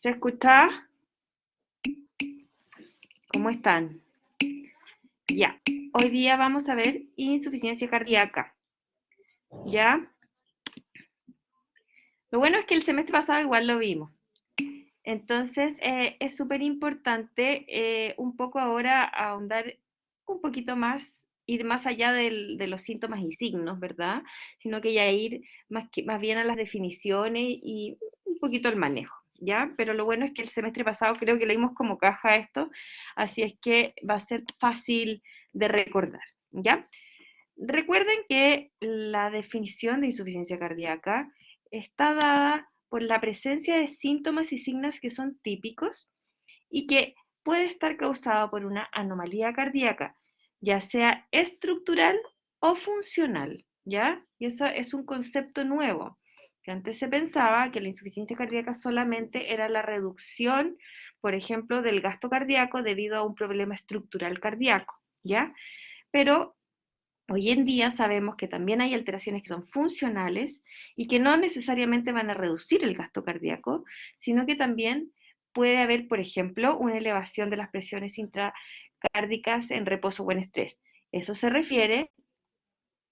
¿Se escucha? ¿Cómo están? Ya. Hoy día vamos a ver insuficiencia cardíaca. ¿Ya? Lo bueno es que el semestre pasado igual lo vimos. Entonces, es súper importante un poco ahora ahondar un poquito más, ir más allá de los síntomas y signos, ¿verdad? Sino que ya ir más bien a las definiciones y un poquito al manejo, ¿ya? Pero lo bueno es que el semestre pasado creo que leímos como caja esto, así es que va a ser fácil de recordar, ¿ya? Recuerden que la definición de insuficiencia cardíaca está dada por la presencia de síntomas y signos que son típicos y que puede estar causado por una anomalía cardíaca, ya sea estructural o funcional, ¿ya? Y eso es un concepto nuevo, que antes se pensaba que la insuficiencia cardíaca solamente era la reducción, por ejemplo, del gasto cardíaco debido a un problema estructural cardíaco, ¿ya? Pero hoy en día sabemos que también hay alteraciones que son funcionales y que no necesariamente van a reducir el gasto cardíaco, sino que también puede haber, por ejemplo, una elevación de las presiones intracárdicas en reposo o en estrés. Eso se refiere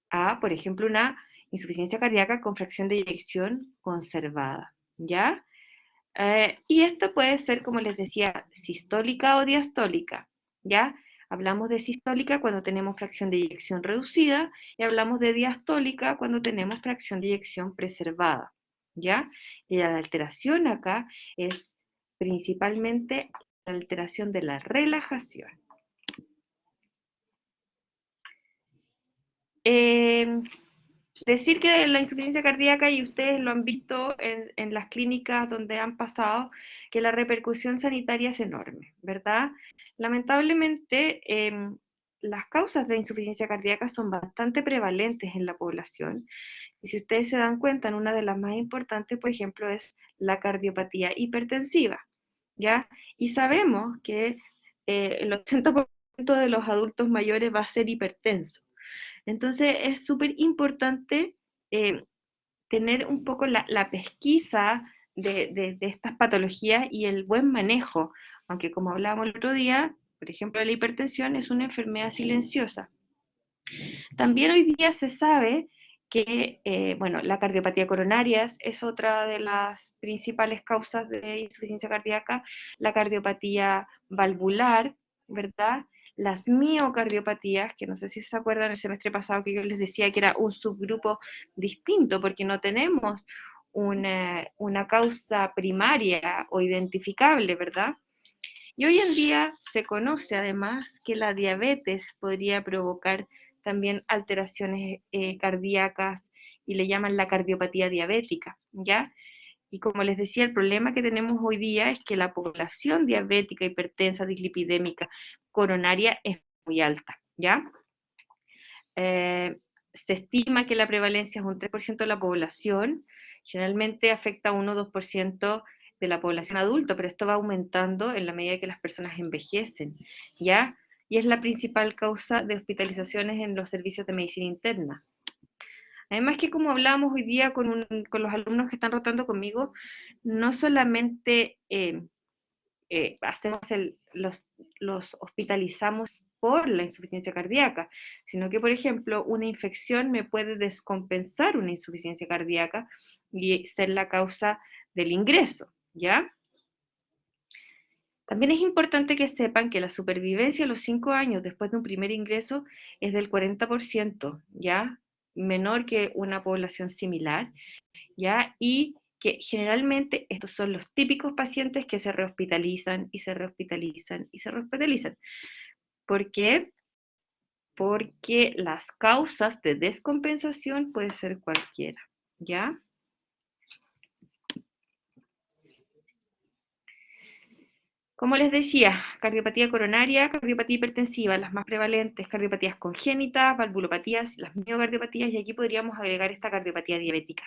a, por ejemplo, una insuficiencia cardíaca con fracción de eyección conservada, ¿ya? Y esto puede ser, como les decía, sistólica o diastólica, ¿ya? Hablamos de sistólica cuando tenemos fracción de eyección reducida y hablamos de diastólica cuando tenemos fracción de eyección preservada, ¿ya? Y la alteración acá es principalmente la alteración de la relajación. Eh, Decir que la insuficiencia cardíaca, y ustedes lo han visto en las clínicas donde han pasado, que la repercusión sanitaria es enorme, ¿verdad? Lamentablemente, las causas de insuficiencia cardíaca son bastante prevalentes en la población. Y si ustedes se dan cuenta, una de las más importantes, por ejemplo, es la cardiopatía hipertensiva, ¿ya? Y sabemos que el 80% de los adultos mayores va a ser hipertenso. Entonces es súper importante eh, tener un poco la pesquisa de estas patologías y el buen manejo, aunque como hablábamos el otro día, por ejemplo, la hipertensión es una enfermedad silenciosa. También hoy día se sabe que, bueno, la cardiopatía coronaria es otra de las principales causas de insuficiencia cardíaca, la cardiopatía valvular, ¿verdad? Las miocardiopatías, que no sé si se acuerdan el semestre pasado que yo les decía que era un subgrupo distinto, porque no tenemos una causa primaria o identificable, ¿verdad? Y hoy en día se conoce además que la diabetes podría provocar también alteraciones cardíacas y le llaman la cardiopatía diabética, ¿ya? Y como les decía, el problema que tenemos hoy día es que la población diabética, hipertensa, dislipidémica, coronaria es muy alta, ¿ya? Se estima que la prevalencia es un 3% de la población, generalmente afecta a 1 o 2% de la población adulta, pero esto va aumentando en la medida que las personas envejecen, ¿ya? Y es la principal causa de hospitalizaciones en los servicios de medicina interna. Además que como hablábamos hoy día con los alumnos que están rotando conmigo, no solamente hacemos los hospitalizamos por la insuficiencia cardíaca, sino que, por ejemplo, una infección me puede descompensar una insuficiencia cardíaca y ser la causa del ingreso, ¿ya? También es importante que sepan que la supervivencia a los 5 años después de un primer ingreso es del 40%, ¿ya? Menor que una población similar, ¿ya? Y que generalmente estos son los típicos pacientes que se rehospitalizan y se rehospitalizan y se rehospitalizan. ¿Por qué? Porque las causas de descompensación puede ser cualquiera, ¿ya? Como les decía, cardiopatía coronaria, cardiopatía hipertensiva, las más prevalentes, cardiopatías congénitas, valvulopatías, las miocardiopatías, y aquí podríamos agregar esta cardiopatía diabética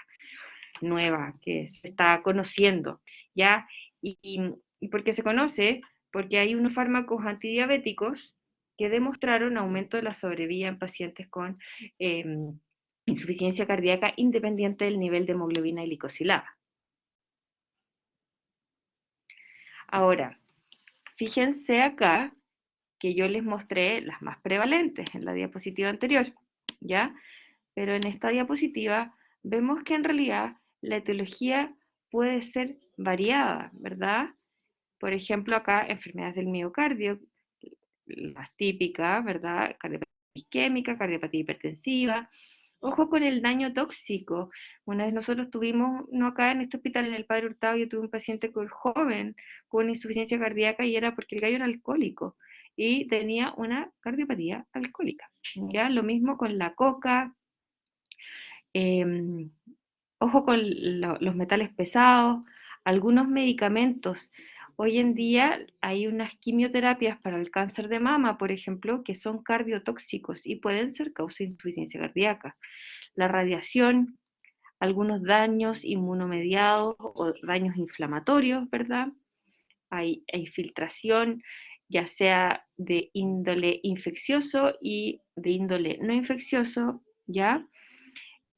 nueva que se está conociendo, ¿ya? Y, y por qué se conoce, porque hay unos fármacos antidiabéticos que demostraron aumento de la sobrevida en pacientes con eh, insuficiencia cardíaca independiente del nivel de hemoglobina glicosilada. Ahora, fíjense acá que yo les mostré las más prevalentes en la diapositiva anterior, ¿ya? Pero en esta diapositiva vemos que en realidad la etiología puede ser variada, ¿verdad? Por ejemplo, acá enfermedades del miocardio, las típicas, ¿verdad? Cardiopatía isquémica, cardiopatía hipertensiva. Ojo con el daño tóxico. Una vez nosotros tuvimos, no acá en este hospital, en el Padre Hurtado, yo tuve un paciente joven con insuficiencia cardíaca y era porque el gallo era alcohólico y tenía una cardiopatía alcohólica. ¿Ya? Lo mismo con la coca, eh, ojo con los metales pesados, algunos medicamentos. Hoy en día hay unas quimioterapias para el cáncer de mama, por ejemplo, que son cardiotóxicos y pueden ser causa de insuficiencia cardíaca. La radiación, algunos daños inmunomediados o daños inflamatorios, ¿verdad? Hay filtración, ya sea de índole infeccioso y de índole no infeccioso, ¿ya?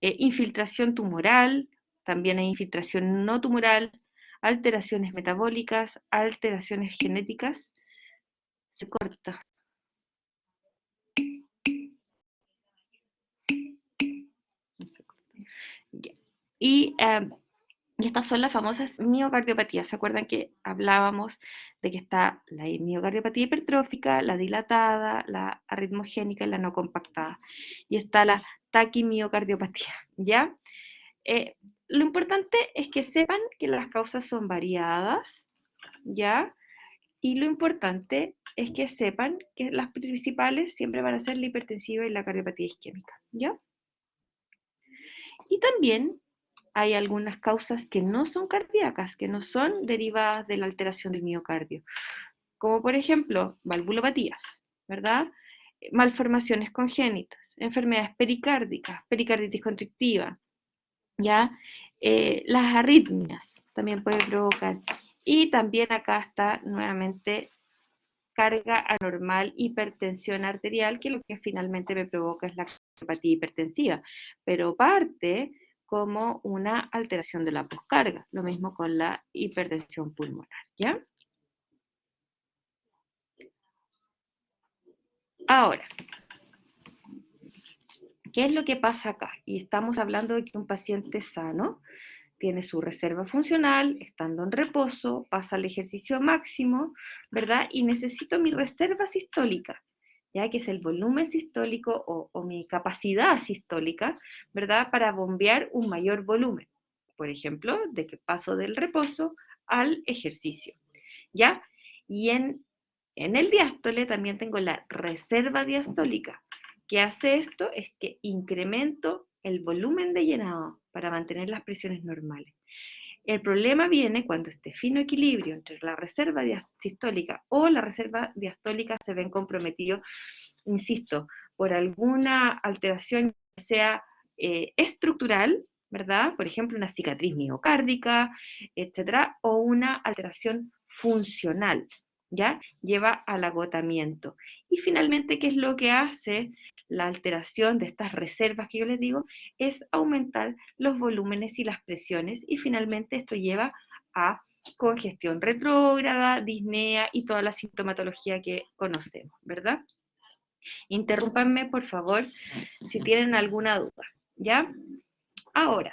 Infiltración tumoral, también hay infiltración no tumoral, alteraciones metabólicas, alteraciones genéticas. Se corta. Y estas son las famosas miocardiopatías. ¿Se acuerdan que hablábamos de que está la miocardiopatía hipertrófica, la dilatada, la arritmogénica y la no compactada? Y está la taquimiocardiopatía, ¿ya? Eh, lo importante es que sepan que las causas son variadas, ¿ya? Y lo importante es que sepan que las principales siempre van a ser la hipertensiva y la cardiopatía isquémica, ¿ya? Y también hay algunas causas que no son cardíacas, que no son derivadas de la alteración del miocardio, como por ejemplo valvulopatías, ¿verdad? Malformaciones congénitas, enfermedades pericárdicas, pericarditis constrictiva, ¿ya? Las arritmias también pueden provocar. Y también acá está nuevamente carga anormal, hipertensión arterial, que lo que finalmente me provoca es la cardiopatía hipertensiva, pero parte como una alteración de la poscarga, lo mismo con la hipertensión pulmonar, ¿ya? Ahora, ¿qué es lo que pasa acá? Y estamos hablando de que un paciente sano tiene su reserva funcional, estando en reposo, pasa al ejercicio máximo, ¿verdad? Y necesito mi reserva sistólica, ya que es el volumen sistólico o mi capacidad sistólica, ¿verdad? Para bombear un mayor volumen. Por ejemplo, de que paso del reposo al ejercicio, ¿ya? Y en el diástole también tengo la reserva diastólica. ¿Qué hace esto? Es que incremento el volumen de llenado para mantener las presiones normales. El problema viene cuando este fino equilibrio entre la reserva sistólica o la reserva diastólica se ven comprometidos, insisto, por alguna alteración, sea estructural, ¿verdad? Por ejemplo, una cicatriz miocárdica, etcétera, o una alteración funcional, ¿ya? Lleva al agotamiento. Y finalmente, ¿qué es lo que hace la alteración de estas reservas que yo les digo? Es aumentar los volúmenes y las presiones y finalmente esto lleva a congestión retrógrada, disnea y toda la sintomatología que conocemos, ¿verdad? Interrúmpanme, por favor, si tienen alguna duda, ¿ya? Ahora,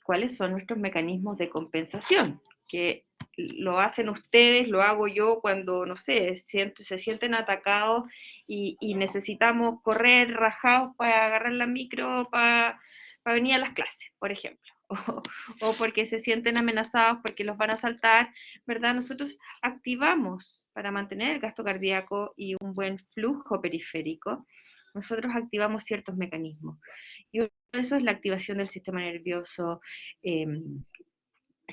¿cuáles son nuestros mecanismos de compensación? Que lo hacen ustedes, lo hago yo cuando, no sé, se sienten atacados y necesitamos correr rajados para agarrar la micro para venir a las clases, por ejemplo. O porque se sienten amenazados porque los van a asaltar, ¿verdad? Nosotros activamos para mantener el gasto cardíaco y un buen flujo periférico, nosotros activamos ciertos mecanismos. Y uno de esos es la activación del sistema nervioso eh,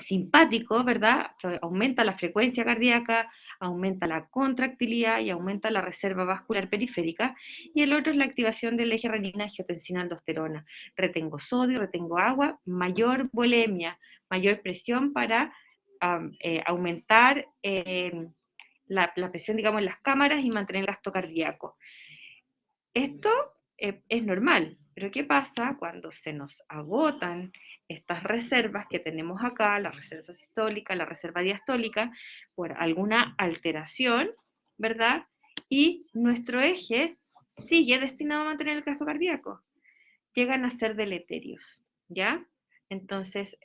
simpático, ¿verdad? Aumenta la frecuencia cardíaca, aumenta la contractilidad y aumenta la reserva vascular periférica. Y el otro es la activación del eje renina-angiotensina-aldosterona. Retengo sodio, retengo agua, mayor volemia, mayor presión para aumentar la presión, digamos, en las cámaras y mantener el gasto cardíaco. Esto es normal. Pero ¿qué pasa cuando se nos agotan estas reservas que tenemos acá, la reserva sistólica, la reserva diastólica, por alguna alteración, ¿verdad? Y nuestro eje sigue destinado a mantener el gasto cardíaco. Llegan a ser deleterios, ¿ya? Entonces,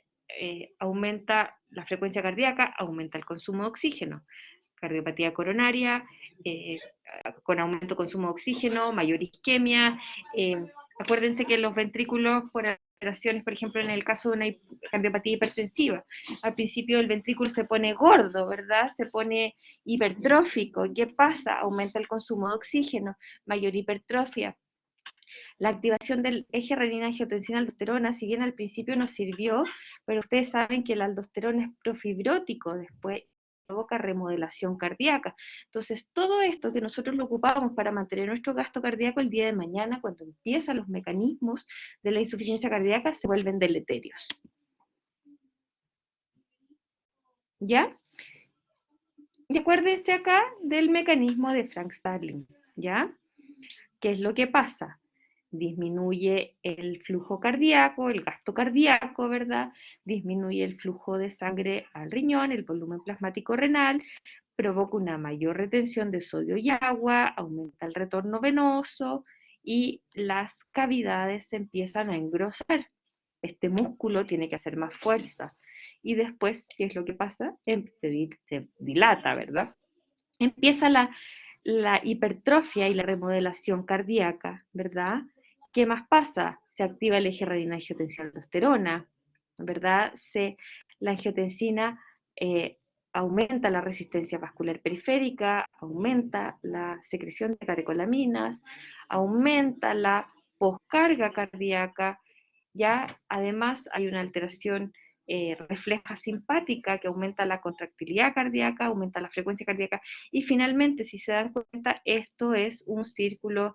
aumenta la frecuencia cardíaca, aumenta el consumo de oxígeno, cardiopatía coronaria, eh, con aumento de consumo de oxígeno, mayor isquemia. Acuérdense que los ventrículos por alteraciones, por ejemplo, en el caso de una cardiopatía hipertensiva, al principio el ventrículo se pone gordo, ¿verdad? Se pone hipertrófico. ¿Qué pasa? Aumenta el consumo de oxígeno, mayor hipertrofia. La activación del eje renina-angiotensina-aldosterona, si bien al principio nos sirvió, pero ustedes saben que el aldosterona es profibrótico, después provoca remodelación cardíaca. Entonces, todo esto que nosotros lo ocupamos para mantener nuestro gasto cardíaco el día de mañana, cuando empiezan los mecanismos de la insuficiencia cardíaca, se vuelven deleterios. ¿Ya? Y acuérdense acá del mecanismo de Frank-Starling, ¿ya? ¿Qué es lo que pasa? Disminuye el flujo cardíaco, el gasto cardíaco, ¿verdad? Disminuye el flujo de sangre al riñón, el volumen plasmático renal, provoca una mayor retención de sodio y agua, aumenta el retorno venoso y las cavidades se empiezan a engrosar. Este músculo tiene que hacer más fuerza. Y después, ¿qué es lo que pasa? Se dilata, ¿verdad? Empieza la hipertrofia y la remodelación cardíaca, ¿verdad? ¿Qué más pasa? Se activa el eje renina-angiotensina-aldosterona, ¿verdad? La angiotensina aumenta la resistencia vascular periférica, aumenta la secreción de catecolaminas, aumenta la poscarga cardíaca, ya además hay una alteración refleja simpática que aumenta la contractilidad cardíaca, aumenta la frecuencia cardíaca y finalmente, si se dan cuenta, esto es un círculo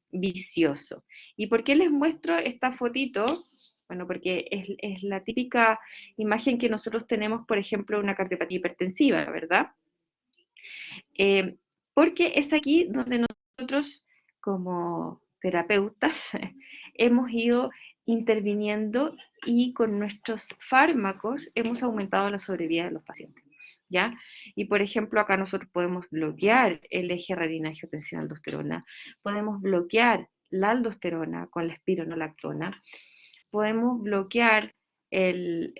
vicioso. ¿Y por qué les muestro esta fotito? Bueno, porque es la típica imagen que nosotros tenemos, por ejemplo, una cardiopatía hipertensiva, ¿verdad? Eh, Porque es aquí donde nosotros, como terapeutas, hemos ido interviniendo y con nuestros fármacos hemos aumentado la sobrevida de los pacientes. ¿Ya? Y por ejemplo, acá nosotros podemos bloquear el eje renina-angiotensina-aldosterona, podemos bloquear la aldosterona con la espironolactona, podemos bloquear el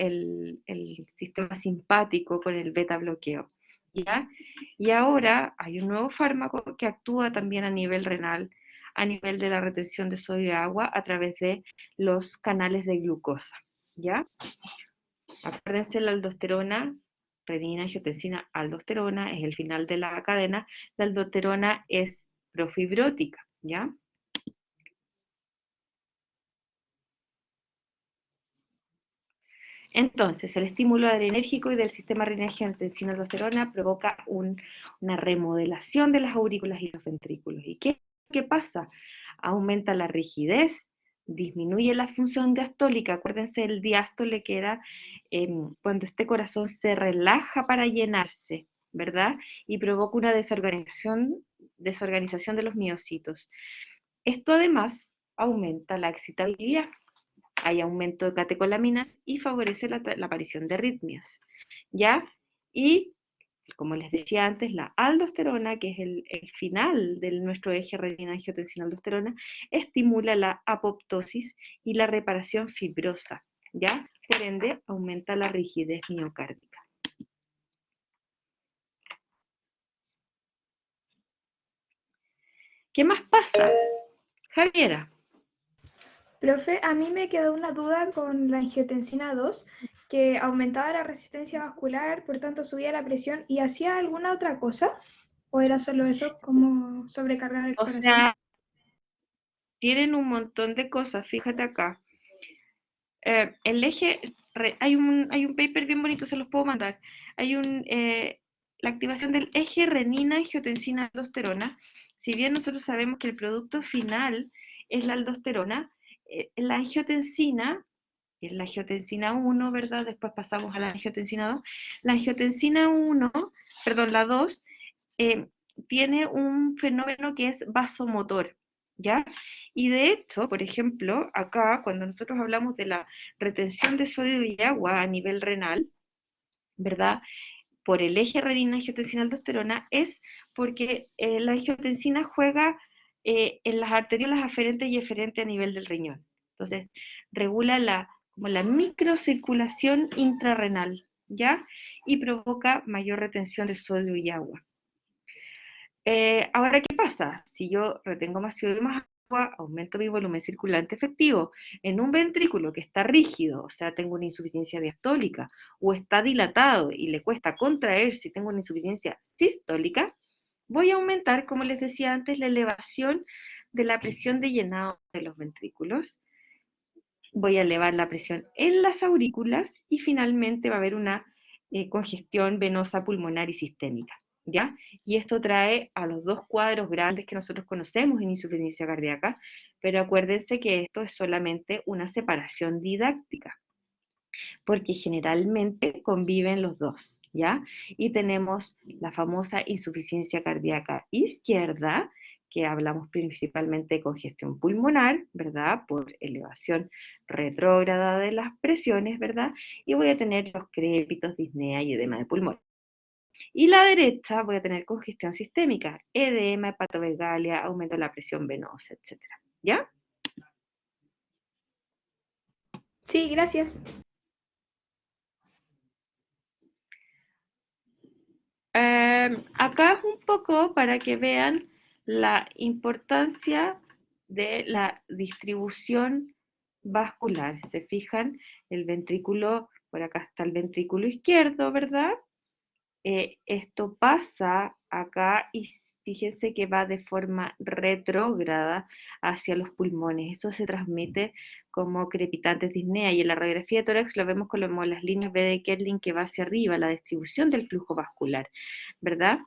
sistema simpático con el beta bloqueo. ¿Ya? Y ahora hay un nuevo fármaco que actúa también a nivel renal, a nivel de la retención de sodio y agua a través de los canales de glucosa. ¿Ya? Acuérdense, la aldosterona, renina, angiotensina, aldosterona, es el final de la cadena. La aldosterona es profibrótica, ¿ya? Entonces, el estímulo adrenérgico y del sistema renina-angiotensina-aldosterona provoca una remodelación de las aurículas y los ventrículos. ¿Y qué pasa? Aumenta la rigidez, disminuye la función diastólica. Acuérdense del diástole que era cuando este corazón se relaja para llenarse, ¿verdad? Y provoca una desorganización de los miocitos. Esto además aumenta la excitabilidad, hay aumento de catecolaminas y favorece la aparición de arritmias, ¿ya? Y, como les decía antes, la aldosterona, que es el final de nuestro eje renina-angiotensina-aldosterona, estimula la apoptosis y la reparación fibrosa, ¿ya? Por ende, aumenta la rigidez miocárdica. ¿Qué más pasa? Javiera. Profe, a mí me quedó una duda con la angiotensina 2, que aumentaba la resistencia vascular, por tanto subía la presión, ¿y hacía alguna otra cosa? ¿O era solo eso, como sobrecargar el O corazón? sea, tienen un montón de cosas, fíjate acá. El eje, hay un paper bien bonito, se los puedo mandar. Hay la activación del eje renina-angiotensina-aldosterona. Si bien nosotros sabemos que el producto final es la aldosterona, la angiotensina, que es la angiotensina 1, ¿verdad? Después pasamos a la angiotensina 2. La angiotensina 1, perdón, la 2, eh, tiene un fenómeno que es vasomotor, ¿ya? Y de hecho, por ejemplo, acá, cuando nosotros hablamos de la retención de sodio y agua a nivel renal, ¿verdad? Por el eje renina-angiotensina-aldosterona, es porque la angiotensina juega en las arteriolas aferentes y eferentes a nivel del riñón. Entonces, regula como la microcirculación intrarrenal, ¿ya? Y provoca mayor retención de sodio y agua. Ahora, ¿qué pasa? Si yo retengo más sodio y más agua, aumento mi volumen circulante efectivo. En un ventrículo que está rígido, o sea, tengo una insuficiencia diastólica, o está dilatado y le cuesta contraer si tengo una insuficiencia sistólica, voy a aumentar, como les decía antes, la elevación de la presión de llenado de los ventrículos. Voy a elevar la presión en las aurículas y finalmente va a haber una congestión venosa pulmonar y sistémica, ¿ya? Y esto trae a los dos cuadros grandes que nosotros conocemos en insuficiencia cardíaca, pero acuérdense que esto es solamente una separación didáctica, porque generalmente conviven los dos, ¿ya? Y tenemos la famosa insuficiencia cardíaca izquierda, que hablamos principalmente de congestión pulmonar, ¿verdad? Por elevación retrógrada de las presiones, ¿verdad? Y voy a tener los crépitos, disnea y edema de pulmón. Y la derecha voy a tener congestión sistémica, edema, hepatomegalia, aumento de la presión venosa, etcétera. ¿Ya? Sí, gracias. Acá es un poco para que vean la importancia de la distribución vascular. Se fijan, el ventrículo, por acá está el ventrículo izquierdo, ¿verdad? Esto pasa acá y fíjense que va de forma retrógrada hacia los pulmones. Eso se transmite como crepitantes disnea y en la radiografía de tórax lo vemos como las líneas B de Kerlin que va hacia arriba, la distribución del flujo vascular, ¿verdad?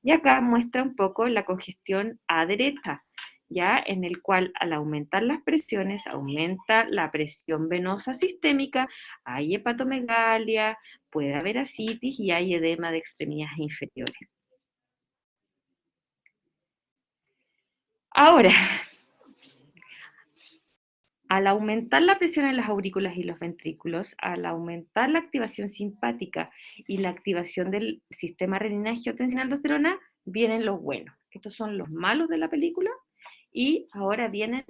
Y acá muestra un poco la congestión a derecha, ya en el cual al aumentar las presiones aumenta la presión venosa sistémica, hay hepatomegalia, puede haber ascitis y hay edema de extremidades inferiores. Ahora, al aumentar la presión en las aurículas y los ventrículos, al aumentar la activación simpática y la activación del sistema renina-angiotensina-aldosterona, vienen los buenos. Estos son los malos de la película y ahora vienen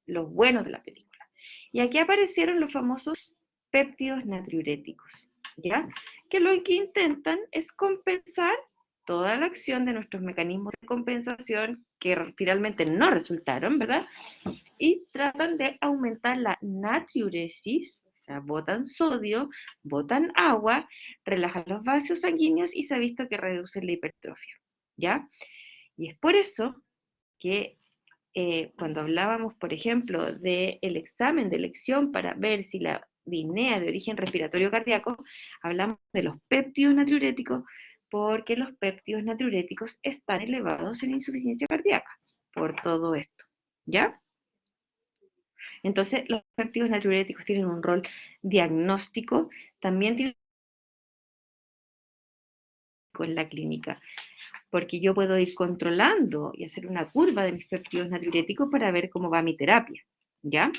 los buenos de la película. Y aquí aparecieron los famosos péptidos natriuréticos, ¿ya? Que lo que intentan es compensar toda la acción de nuestros mecanismos de compensación que finalmente no resultaron, ¿verdad? Y tratan de aumentar la natriuresis, o sea, botan sodio, botan agua, relajan los vasos sanguíneos y se ha visto que reducen la hipertrofia, ¿ya? Y es por eso que cuando hablábamos, por ejemplo, del examen de elección para ver si la disnea de origen respiratorio cardíaco, hablamos de los péptidos natriuréticos, porque los péptidos natriuréticos están elevados en insuficiencia cardíaca, por todo esto, ¿ya? Entonces, los péptidos natriuréticos tienen un rol diagnóstico, también tienen en la clínica, porque yo puedo ir controlando y hacer una curva de mis péptidos natriuréticos para ver cómo va mi terapia, ¿ya?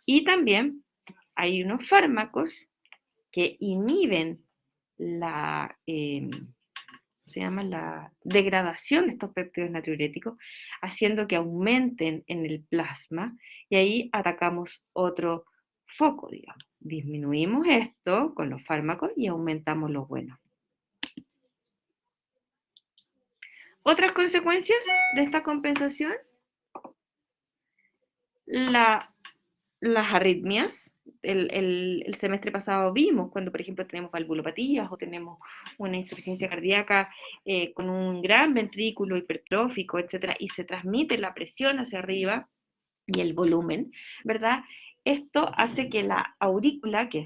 Y también hay unos fármacos que inhiben se llama la degradación de estos péptidos natriuréticos, haciendo que aumenten en el plasma y ahí atacamos otro foco, digamos. Disminuimos esto con los fármacos y aumentamos los buenos. Otras consecuencias de esta compensación, la las arritmias. El semestre pasado vimos cuando, por ejemplo, tenemos valvulopatías o tenemos una insuficiencia cardíaca con un gran ventrículo hipertrófico, etcétera, y se transmite la presión hacia arriba y el volumen, ¿verdad? Esto hace que la aurícula, que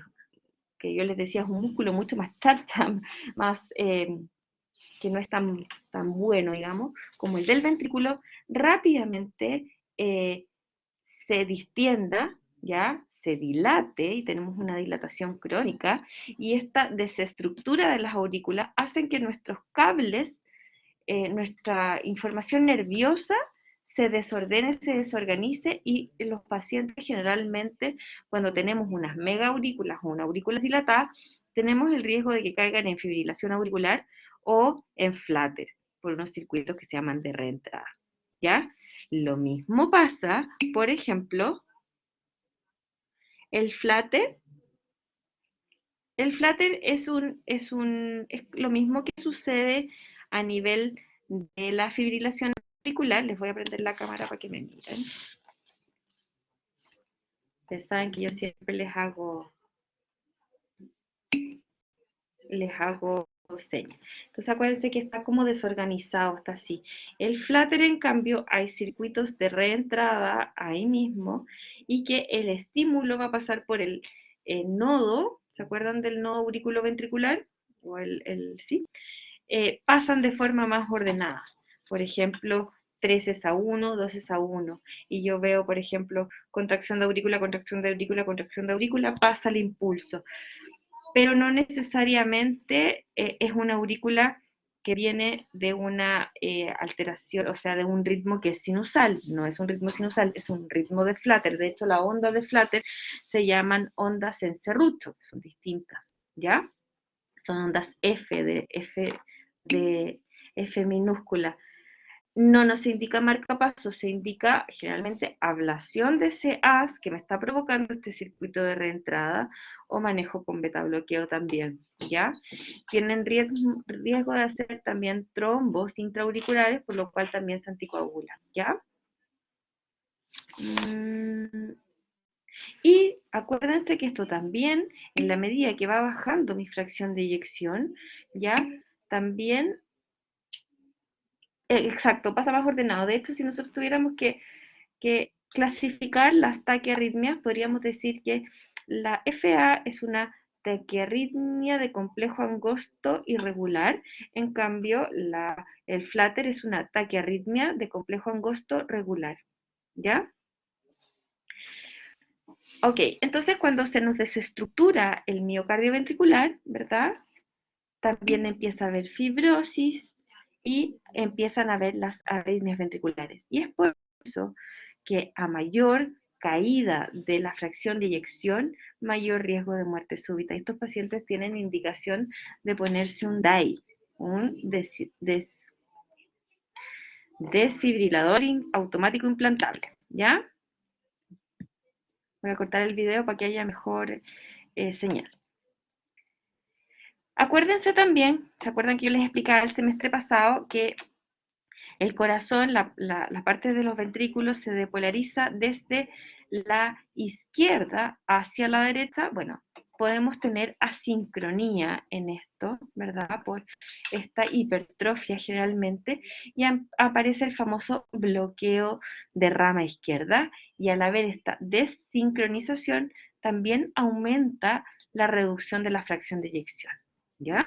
yo les decía es un músculo mucho más chacha, más, que no es tan bueno, digamos, como el del ventrículo, rápidamente se distienda, ¿ya? Se dilate y tenemos una dilatación crónica y esta desestructura de las aurículas hacen que nuestros cables, nuestra información nerviosa se desordene, se desorganice, y los pacientes generalmente, cuando tenemos unas mega aurículas o una aurícula dilatada, tenemos el riesgo de que caigan en fibrilación auricular o en flutter por unos circuitos que se llaman de reentrada, ¿ya? Lo mismo pasa, por ejemplo, el flutter. El flutter es lo mismo que sucede a nivel de la fibrilación auricular. Les voy a prender la cámara para que me miren. Ustedes saben que yo siempre les hago señas. Entonces acuérdense que está como desorganizado, está así. El flutter, en cambio, hay circuitos de reentrada ahí mismo, y que el estímulo va a pasar por el nodo. ¿Se acuerdan del nodo auriculoventricular? O sí. Pasan de forma más ordenada. Por ejemplo, 3 es a 1, 2 es a 1. Y yo veo, por ejemplo, contracción de aurícula, contracción de aurícula, contracción de aurícula, pasa el impulso. Pero no necesariamente es una aurícula que viene de una alteración, o sea, de un ritmo que es sinusal. No es un ritmo sinusal, es un ritmo de flutter. De hecho, la onda de flutter se llaman ondas en serrucho, que son distintas, ¿ya? Son ondas de F minúscula. No nos indica marcapasos, se indica generalmente ablación de ese haz que me está provocando este circuito de reentrada, o manejo con beta bloqueo también, ¿ya? Tienen riesgo de hacer también trombos intraauriculares, por lo cual también se anticoagulan, ¿ya? Y acuérdense que esto también, en la medida que va bajando mi fracción de eyección, ¿ya? También, exacto, pasa más ordenado. De hecho, si nosotros tuviéramos que clasificar las taquiarritmias, podríamos decir que la FA es una taquiarritmia de complejo angosto irregular. En cambio, el flutter es una taquiarritmia de complejo angosto regular, ¿ya? Ok, entonces cuando se nos desestructura el miocardio ventricular, ¿verdad? También empieza a haber fibrosis y empiezan a haber las arritmias ventriculares. Y es por eso que a mayor caída de la fracción de eyección, mayor riesgo de muerte súbita. Estos pacientes tienen indicación de ponerse un DAI, un desfibrilador automático implantable, ¿ya? Voy a cortar el video para que haya mejor señal. Acuérdense también, ¿se acuerdan que yo les explicaba el semestre pasado que el corazón, la parte de los ventrículos, se depolariza desde la izquierda hacia la derecha? Bueno, podemos tener asincronía en esto, ¿verdad? Por esta hipertrofia generalmente, y aparece el famoso bloqueo de rama izquierda, y al haber esta desincronización, también aumenta la reducción de la fracción de eyección, ¿ya?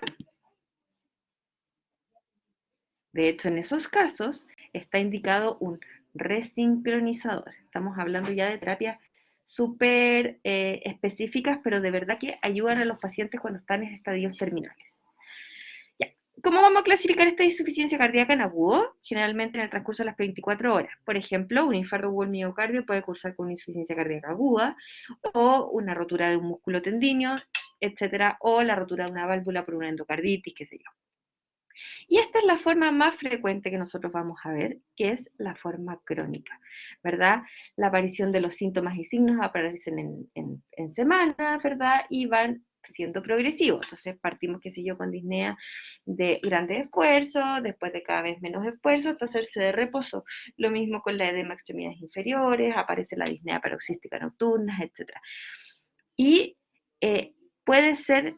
De hecho, en esos casos está indicado un resincronizador. Estamos hablando ya de terapias súper específicas, pero de verdad que ayudan a los pacientes cuando están en estadios terminales. Ya. ¿Cómo vamos a clasificar esta insuficiencia cardíaca en agudo? Generalmente en el transcurso de las 24 horas. Por ejemplo, un infarto agudo del miocardio puede cursar con una insuficiencia cardíaca aguda, o una rotura de un músculo tendíneo, etcétera, o la rotura de una válvula por una endocarditis, qué sé yo. Y esta es la forma más frecuente que nosotros vamos a ver, que es la forma crónica, ¿verdad? La aparición de los síntomas y signos aparecen en semanas, ¿verdad? Y van siendo progresivos. Entonces partimos, qué sé yo, con disnea de grandes esfuerzos, después de cada vez menos esfuerzo, hasta hacerse de reposo. Lo mismo con la edema extremidades inferiores, aparece la disnea paroxística nocturna, etc. Y puede ser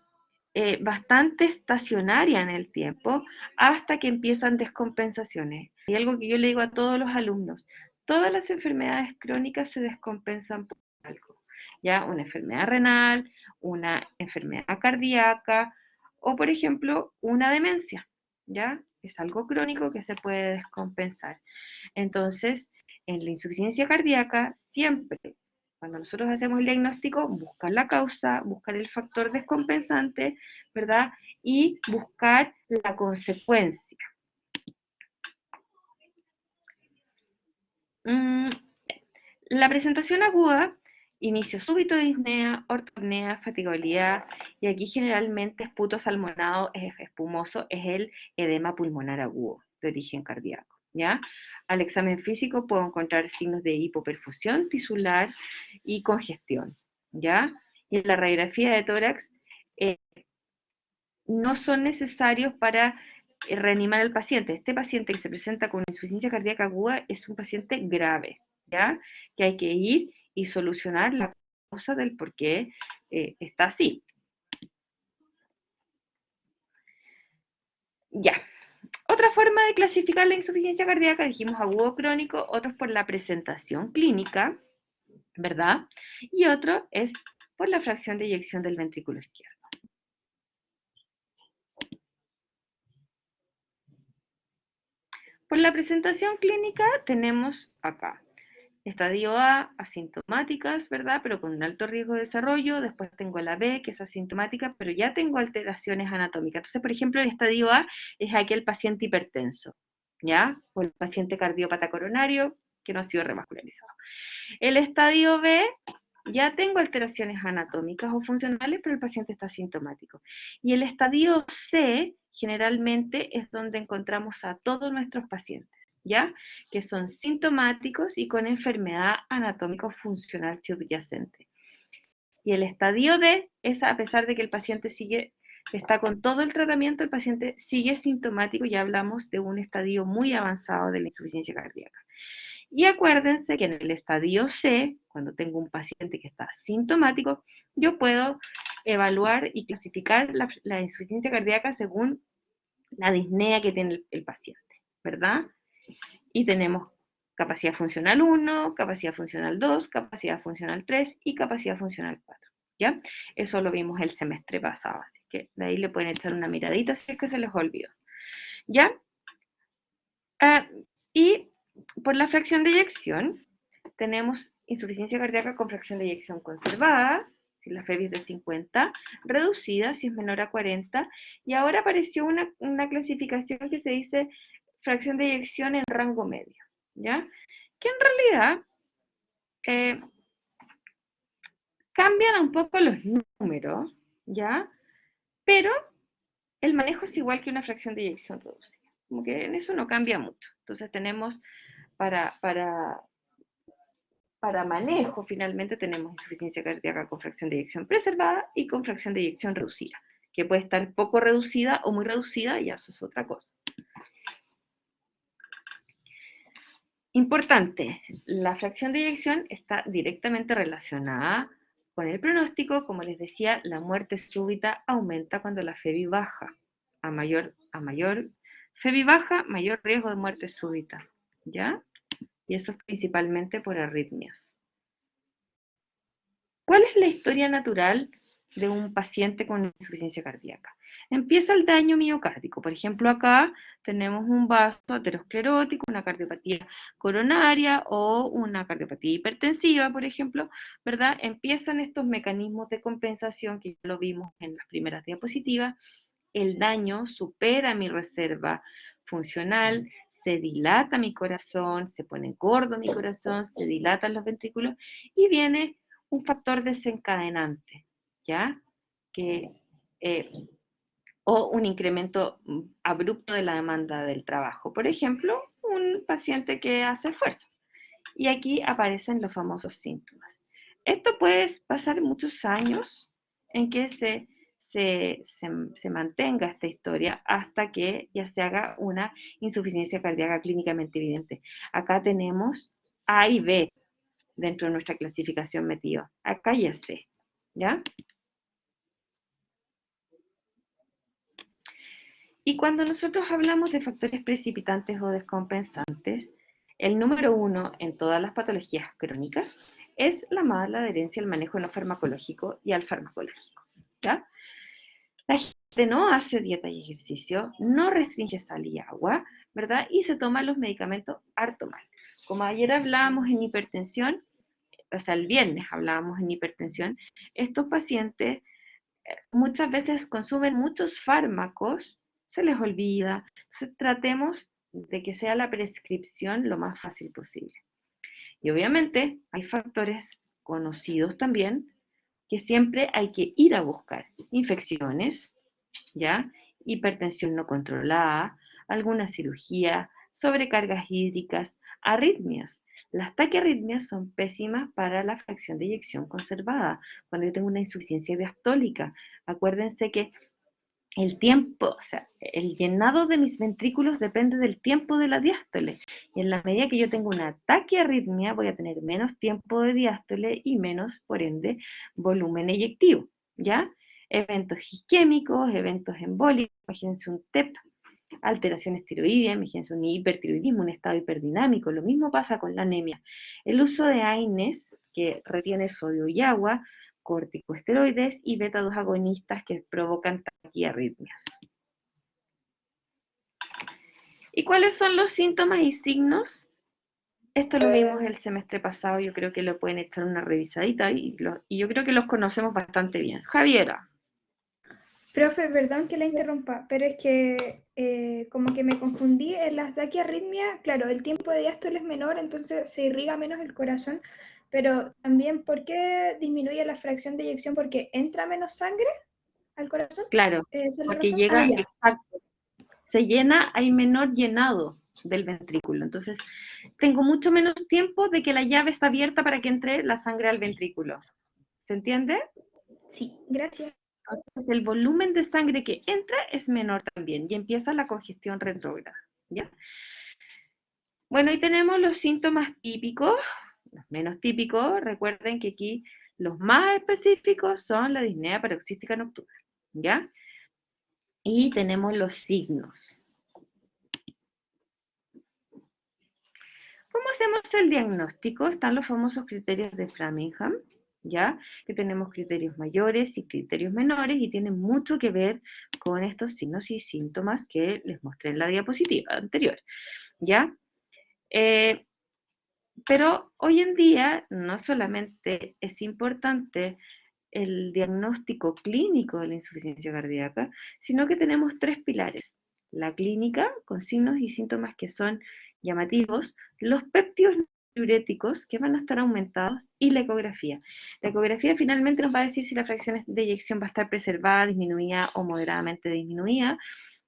bastante estacionaria en el tiempo, hasta que empiezan descompensaciones. Y algo que yo le digo a todos los alumnos: todas las enfermedades crónicas se descompensan por algo, ya una enfermedad renal, una enfermedad cardíaca, o por ejemplo una demencia, ya es algo crónico que se puede descompensar. Entonces, en la insuficiencia cardíaca, siempre, cuando nosotros hacemos el diagnóstico, buscar la causa, buscar el factor descompensante, ¿verdad? Y buscar la consecuencia. Mm, la presentación aguda, inicio súbito de disnea, ortopnea, fatigabilidad, y aquí generalmente esputo salmonado es espumoso, es el edema pulmonar agudo de origen cardíaco, ¿ya? Al examen físico puedo encontrar signos de hipoperfusión tisular y congestión, ¿ya? Y en la radiografía de tórax eh, no son necesarios para reanimar al paciente. Este paciente que se presenta con insuficiencia cardíaca aguda es un paciente grave, ¿ya? Que hay que ir y solucionar la causa del por qué está así. Ya. Otra forma de clasificar la insuficiencia cardíaca, dijimos agudo crónico, otros por la presentación clínica, ¿verdad? Y otro es por la fracción de eyección del ventrículo izquierdo. Por la presentación clínica tenemos acá estadio A, asintomáticas, ¿verdad? Pero con un alto riesgo de desarrollo. Después tengo la B, que es asintomática, pero ya tengo alteraciones anatómicas. Entonces, por ejemplo, el estadio A es aquel paciente hipertenso, ¿ya? O el paciente cardiópata coronario que no ha sido revascularizado. El estadio B, ya tengo alteraciones anatómicas o funcionales, pero el paciente está asintomático. Y el estadio C, generalmente, es donde encontramos a todos nuestros pacientes, ¿ya? Que son sintomáticos y con enfermedad anatómico-funcional subyacente. Y el estadio D es a pesar de que el paciente está con todo el tratamiento, el paciente sigue sintomático, ya hablamos de un estadio muy avanzado de la insuficiencia cardíaca. Y acuérdense que en el estadio C, cuando tengo un paciente que está sintomático, yo puedo evaluar y clasificar la insuficiencia cardíaca según la disnea que tiene el paciente, ¿verdad? Y tenemos capacidad funcional 1, capacidad funcional 2, capacidad funcional 3 y capacidad funcional 4, ¿ya? Eso lo vimos el semestre pasado, así que de ahí le pueden echar una miradita si es que se les olvidó, ¿ya? Y por la fracción de eyección, tenemos insuficiencia cardíaca con fracción de eyección conservada, si la FEBI es de 50, reducida si es menor a 40, y ahora apareció una clasificación que se dice fracción de eyección en rango medio, ¿ya? Que en realidad eh, cambian un poco los números, ¿ya? Pero el manejo es igual que una fracción de eyección reducida. Como que en eso no cambia mucho. Entonces tenemos para, para, para manejo, finalmente tenemos insuficiencia cardíaca con fracción de eyección preservada y con fracción de eyección reducida, que puede estar poco reducida o muy reducida, y eso es otra cosa. Importante, la fracción de eyección está directamente relacionada con el pronóstico. Como les decía, la muerte súbita aumenta cuando la FEBI baja. A mayor FEBI baja, mayor riesgo de muerte súbita, ¿ya? Y eso es principalmente por arritmias. ¿Cuál es la historia natural de un paciente con insuficiencia cardíaca? Empieza el daño miocárdico. Por ejemplo, acá tenemos un vaso aterosclerótico, una cardiopatía coronaria o una cardiopatía hipertensiva, por ejemplo, ¿verdad? Empiezan estos mecanismos de compensación que ya lo vimos en las primeras diapositivas. El daño supera mi reserva funcional, se dilata mi corazón, se pone gordo mi corazón, se dilatan los ventrículos y viene un factor desencadenante, ¿ya? Que, eh, o un incremento abrupto de la demanda del trabajo. Por ejemplo, un paciente que hace esfuerzo. Y aquí aparecen los famosos síntomas. Esto puede pasar muchos años en que se mantenga esta historia hasta que ya se haga una insuficiencia cardíaca clínicamente evidente. Acá tenemos A y B dentro de nuestra clasificación metida. Acá ya C, ¿ya? Y cuando nosotros hablamos de factores precipitantes o descompensantes, el número uno en todas las patologías crónicas es la mala adherencia al manejo no farmacológico y al farmacológico, ¿ya? La gente no hace dieta y ejercicio, no restringe sal y agua, ¿verdad? Y se toman los medicamentos harto mal. Como ayer hablábamos en hipertensión, o sea, el viernes hablábamos en hipertensión, estos pacientes muchas veces consumen muchos fármacos, se les olvida. Entonces, tratemos de que sea la prescripción lo más fácil posible. Y obviamente hay factores conocidos también que siempre hay que ir a buscar. Infecciones, ¿ya? Hipertensión no controlada, alguna cirugía, sobrecargas hídricas, arritmias. Las taquiarritmias son pésimas para la fracción de eyección conservada, cuando yo tengo una insuficiencia diastólica. Acuérdense que el tiempo, o sea, el llenado de mis ventrículos depende del tiempo de la diástole. Y en la medida que yo tengo una taquiarritmia, voy a tener menos tiempo de diástole y menos, por ende, volumen eyectivo, ¿ya? Eventos isquémicos, eventos embólicos, imagínense un TEP, alteraciones tiroideas, imagínense un hipertiroidismo, un estado hiperdinamico. Lo mismo pasa con la anemia. El uso de AINES, que retiene sodio y agua, corticosteroides y beta-2 agonistas que provocan taquiarritmias. ¿Y cuáles son los síntomas y signos? Esto lo vimos el semestre pasado, yo creo que lo pueden echar una revisadita y yo creo que los conocemos bastante bien. Javiera. Profe, perdón que la interrumpa, pero es que como que me confundí en las taquiarritmias. Claro, el tiempo de diástole es menor, entonces se irriga menos el corazón, pero también, ¿por qué disminuye la fracción de eyección? ¿Porque entra menos sangre al corazón? Claro, ¿Esa es la porque razón? Ah, llega, ya. exacto, se llena, hay menor llenado del ventrículo. Entonces, tengo mucho menos tiempo de que la llave está abierta para que entre la sangre al ventrículo. ¿Se entiende? Sí, gracias. Entonces, el volumen de sangre que entra es menor también y empieza la congestión retrógrada. ¿Ya? Bueno, y tenemos los síntomas típicos, los menos típicos. Recuerden que aquí los más específicos son la disnea paroxística nocturna. ¿Ya? Y tenemos los signos. ¿Cómo hacemos el diagnóstico? Están los famosos criterios de Framingham, ¿ya? Que tenemos criterios mayores y criterios menores y tienen mucho que ver con estos signos y síntomas que les mostré en la diapositiva anterior, ¿ya? Eh, pero hoy en día no solamente es importante el diagnóstico clínico de la insuficiencia cardíaca, sino que tenemos tres pilares. La clínica, con signos y síntomas que son llamativos, los péptidos diuréticos, que van a estar aumentados, y la ecografía. La ecografía finalmente nos va a decir si la fracción de eyección va a estar preservada, disminuida o moderadamente disminuida,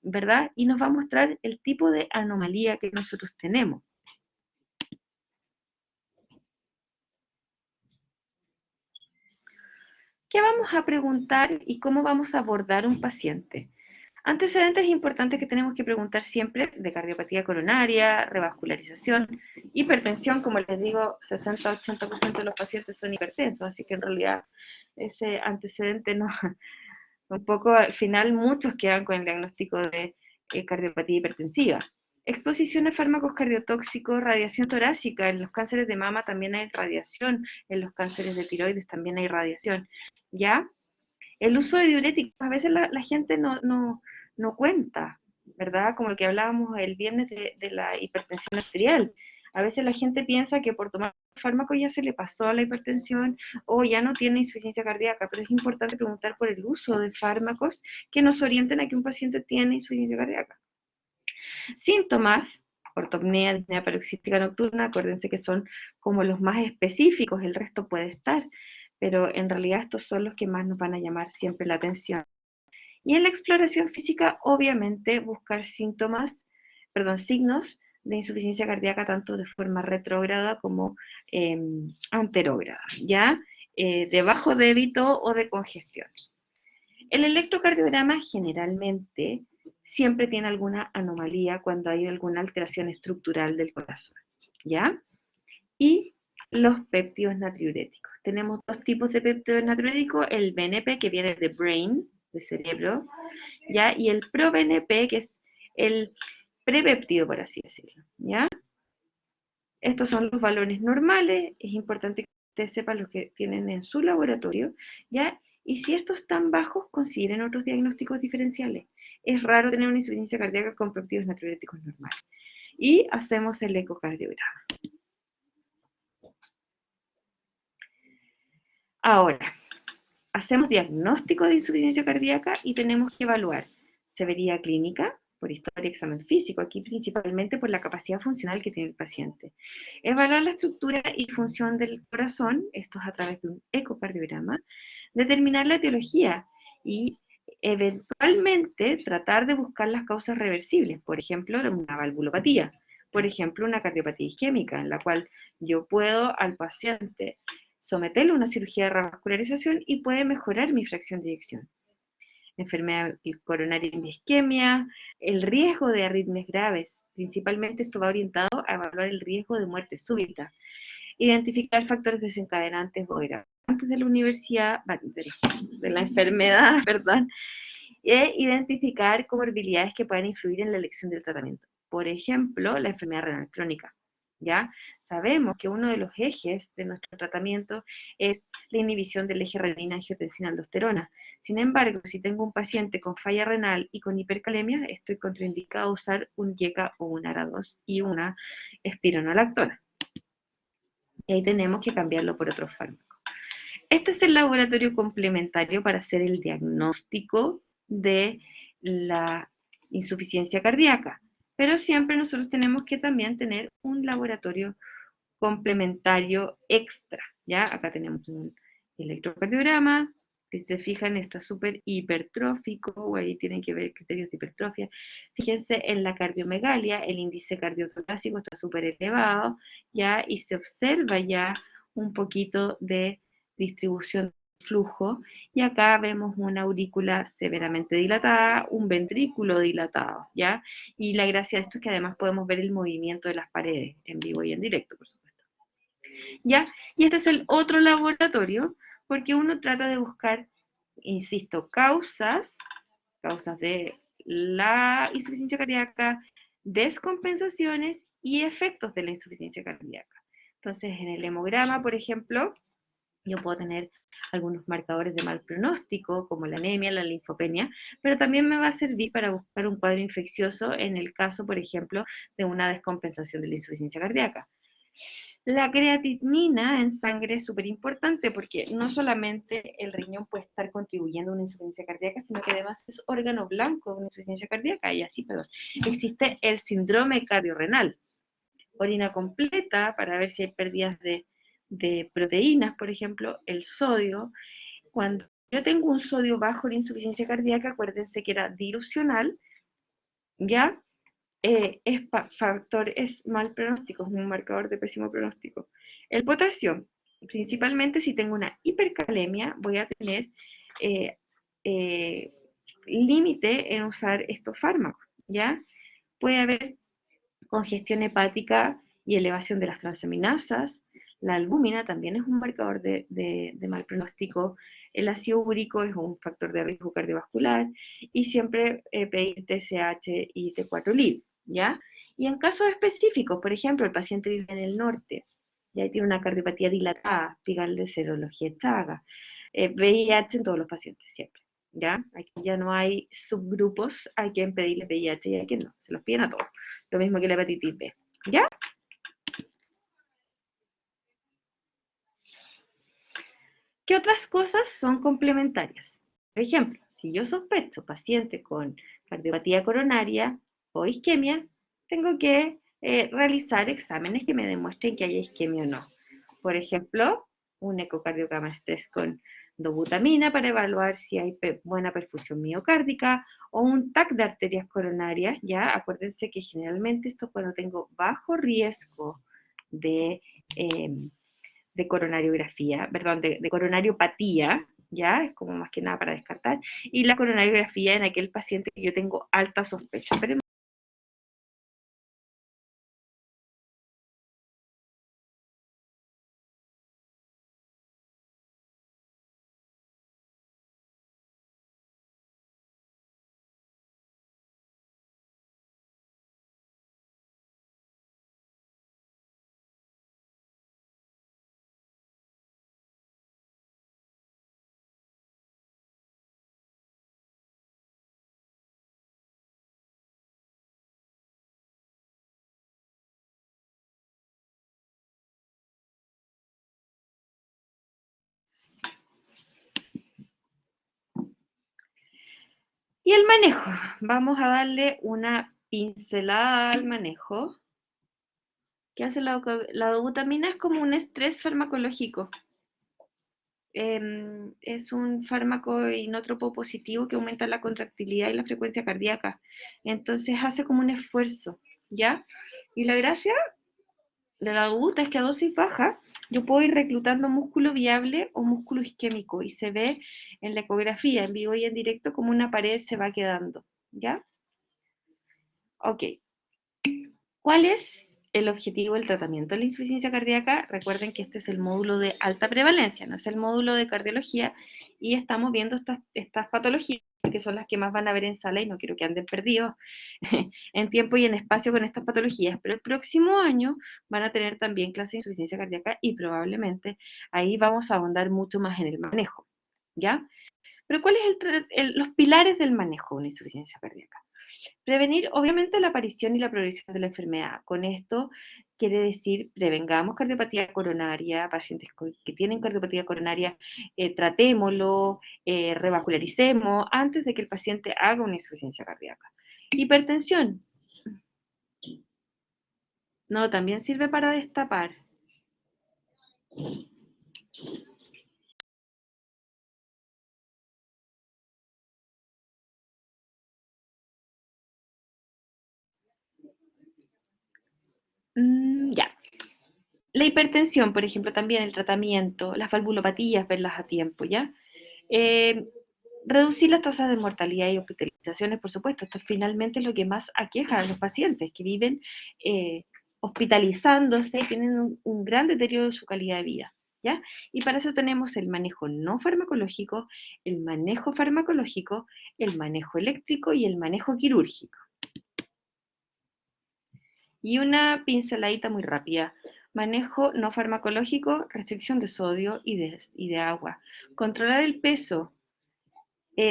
¿verdad? Y nos va a mostrar el tipo de anomalía que nosotros tenemos. ¿Qué vamos a preguntar y cómo vamos a abordar un paciente? Antecedentes importantes que tenemos que preguntar siempre de cardiopatía coronaria, revascularización, hipertensión, como les digo, 60-80% de los pacientes son hipertensos, así que en realidad ese antecedente no, un poco al final muchos quedan con el diagnóstico de cardiopatía hipertensiva. Exposición a fármacos cardiotóxicos, radiación torácica, en los cánceres de mama también hay radiación, en los cánceres de tiroides también hay radiación, ¿ya? El uso de diuréticos, a veces la gente no cuenta, ¿verdad? Como el que hablábamos el viernes de la hipertensión arterial. A veces la gente piensa que por tomar fármaco ya se le pasó la hipertensión o ya no tiene insuficiencia cardíaca, pero es importante preguntar por el uso de fármacos que nos orienten a que un paciente tiene insuficiencia cardíaca. Síntomas, ortopnea, disnea paroxística nocturna, acuérdense que son como los más específicos, el resto puede estar, pero en realidad estos son los que más nos van a llamar siempre la atención. Y en la exploración física, obviamente, buscar signos de insuficiencia cardíaca tanto de forma retrógrada como anterógrada, ¿ya? De bajo débito o de congestión. El electrocardiograma generalmente siempre tiene alguna anomalía cuando hay alguna alteración estructural del corazón, ¿ya? Y los péptidos natriuréticos. Tenemos dos tipos de péptidos natriuréticos, el BNP que viene de brain, de cerebro, ¿ya? Y el proBNP que es el prepéptido, por así decirlo, ¿ya? Estos son los valores normales, es importante que usted sepa los que tienen en su laboratorio, ¿ya? Y si estos están bajos, consideren otros diagnósticos diferenciales. Es raro tener una insuficiencia cardíaca con péptidos natriuréticos normales. Y hacemos el ecocardiograma. Ahora, hacemos diagnóstico de insuficiencia cardíaca y tenemos que evaluar severidad clínica, por historia, examen físico, aquí principalmente por la capacidad funcional que tiene el paciente. Evaluar la estructura y función del corazón, esto es a través de un ecocardiograma, determinar la etiología y eventualmente tratar de buscar las causas reversibles, por ejemplo, una valvulopatía, por ejemplo, una cardiopatía isquémica, en la cual yo puedo al paciente someterle a una cirugía de revascularización y puede mejorar mi fracción de eyección. Enfermedad coronaria en isquemia, el riesgo de arritmias graves, principalmente esto va orientado a evaluar el riesgo de muerte súbita, identificar factores desencadenantes o agravantes de la universidad, de la enfermedad, perdón, e identificar comorbilidades que puedan influir en la elección del tratamiento. Por ejemplo, la enfermedad renal crónica. ¿Ya? Sabemos que uno de los ejes de nuestro tratamiento es la inhibición del eje renina-angiotensina-aldosterona. Sin embargo, si tengo un paciente con falla renal y con hipercalemia, estoy contraindicado a usar un YECA o un ARA2 y una espironolactona. Y ahí tenemos que cambiarlo por otro fármaco. Este es el laboratorio complementario para hacer el diagnóstico de la insuficiencia cardíaca. Pero siempre nosotros tenemos que también tener un laboratorio complementario extra, ¿ya? Acá tenemos un electrocardiograma, si se fijan está súper hipertrófico, o ahí tienen que ver criterios de hipertrofia. Fíjense en la cardiomegalia, el índice cardiotorácico está súper elevado, ¿ya? Y se observa ya un poquito de distribución de flujo, y acá vemos una aurícula severamente dilatada, un ventrículo dilatado, ¿ya? Y la gracia de esto es que además podemos ver el movimiento de las paredes en vivo y en directo, por supuesto. ¿Ya? Y este es el otro laboratorio, porque uno trata de buscar, insisto, causas de la insuficiencia cardíaca, descompensaciones y efectos de la insuficiencia cardíaca. Entonces, en el hemograma, por ejemplo, yo puedo tener algunos marcadores de mal pronóstico, como la anemia, la linfopenia, pero también me va a servir para buscar un cuadro infeccioso en el caso, por ejemplo, de una descompensación de la insuficiencia cardíaca. La creatinina en sangre es súper importante porque no solamente el riñón puede estar contribuyendo a una insuficiencia cardíaca, sino que además es órgano blanco de una insuficiencia cardíaca y así, perdón. Existe el síndrome cardiorrenal. Orina completa para ver si hay pérdidas de proteínas, por ejemplo, el sodio. Cuando yo tengo un sodio bajo en insuficiencia cardíaca, acuérdense que era dilucional, ¿ya? Es mal pronóstico, es un marcador de pésimo pronóstico. El potasio, principalmente si tengo una hipercalemia, voy a tener eh, eh, límite en usar estos fármacos, ¿ya? Puede haber congestión hepática y elevación de las transaminasas. La albúmina también es un marcador de mal pronóstico. El ácido úrico es un factor de riesgo cardiovascular. Y siempre pedir TSH y T4 libre, ¿ya? Y en casos específicos, por ejemplo, el paciente vive en el norte, y ahí tiene una cardiopatía dilatada, pigal de serología Chaga, VIH en todos los pacientes, siempre. ¿Ya? Aquí ya no hay subgrupos, hay quien pedirle VIH y hay quien no, se los piden a todos. Lo mismo que la hepatitis B. ¿Ya? ¿Qué otras cosas son complementarias? Por ejemplo, si yo sospecho paciente con cardiopatía coronaria o isquemia, tengo que realizar exámenes que me demuestren que haya isquemia o no. Por ejemplo, un ecocardiograma estrés con dobutamina para evaluar si hay buena perfusión miocárdica o un TAC de arterias coronarias. Ya, acuérdense que generalmente esto cuando tengo bajo riesgo de eh, coronariografía, perdón, de coronariopatía, ya, es como más que nada para descartar, y la coronariografía en aquel paciente que yo tengo alta sospecha. Pero Y el manejo, vamos a darle una pincelada al manejo. ¿Qué hace la dobutamina? Es como un estrés farmacológico. Es un fármaco inótropo positivo que aumenta la contractilidad y la frecuencia cardíaca. Entonces hace como un esfuerzo, ¿ya? Y la gracia de la dobuta es que a dosis baja yo puedo ir reclutando músculo viable o músculo isquémico y se ve en la ecografía, en vivo y en directo, como una pared se va quedando, ¿ya? Ok. ¿Cuál es el objetivo del tratamiento de la insuficiencia cardíaca? Recuerden que este es el módulo de alta prevalencia, no es el módulo de cardiología, y estamos viendo estas patologías que son las que más van a ver en sala y no quiero que anden perdidos en tiempo y en espacio con estas patologías, pero el próximo año van a tener también clase de insuficiencia cardíaca y probablemente ahí vamos a ahondar mucho más en el manejo, ¿ya? Pero ¿cuáles son los pilares del manejo de una insuficiencia cardíaca? Prevenir, obviamente, la aparición y la progresión de la enfermedad. Con esto quiere decir, prevengamos cardiopatía coronaria, pacientes que tienen cardiopatía coronaria, tratémoslo, revascularicemos antes de que el paciente haga una insuficiencia cardíaca. Hipertensión. No, también sirve para destapar. Ya. La hipertensión, por ejemplo, también el tratamiento, las valvulopatías, verlas a tiempo, ¿ya? Eh, Reducir las tasas de mortalidad y hospitalizaciones, por supuesto, esto finalmente es lo que más aqueja a los pacientes que viven hospitalizándose y tienen un gran deterioro de su calidad de vida, ¿ya? Y para eso tenemos el manejo no farmacológico, el manejo farmacológico, el manejo eléctrico y el manejo quirúrgico. Y una pinceladita muy rápida. Manejo no farmacológico, restricción de sodio y de agua. Controlar el peso,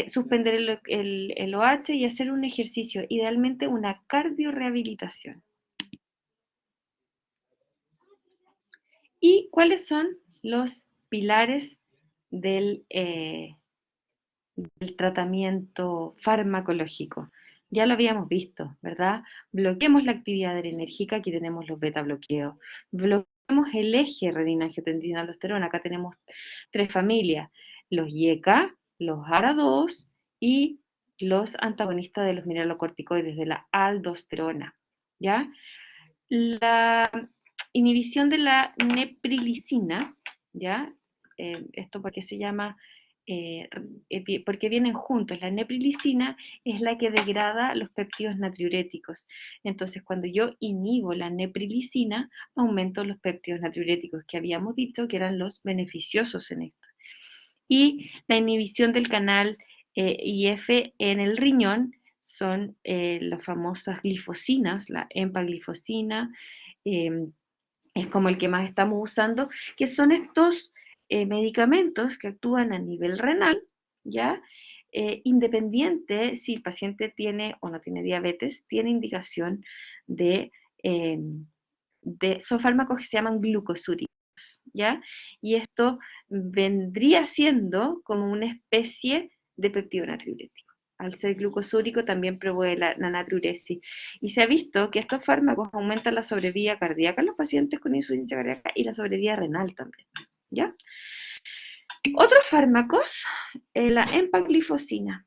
suspender el OH y hacer un ejercicio, idealmente una cardiorehabilitación. ¿Y cuáles son los pilares del tratamiento farmacológico? Ya lo habíamos visto, ¿verdad? Bloqueemos la actividad adrenérgica, aquí tenemos los beta bloqueos. Bloqueemos el eje renina-angiotensina-aldosterona, acá tenemos tres familias, los YECA, los ARA2 y los antagonistas de los mineralocorticoides, de la aldosterona, ¿ya? La inhibición de la neprilicina, ¿ya? Esto porque se llama, porque vienen juntos. La neprilicina es la que degrada los péptidos natriuréticos. Entonces, cuando yo inhibo la neprilicina, aumento los péptidos natriuréticos, que habíamos dicho que eran los beneficiosos en esto. Y la inhibición del canal IF en el riñón son las famosas glifosinas, la empaglifosina, eh, es como el que más estamos usando, que son estos medicamentos que actúan a nivel renal, ¿ya? Independiente si el paciente tiene o no tiene diabetes, tiene indicación eh, son fármacos que se llaman glucosúricos, ¿ya? Y esto vendría siendo como una especie de péptido natriurético. Al ser glucosúrico también promueve la natriuresis. Y se ha visto que estos fármacos aumentan la sobrevida cardíaca en los pacientes con insuficiencia cardíaca y la sobrevida renal también, ¿ya? Otros fármacos, la empaglifosina.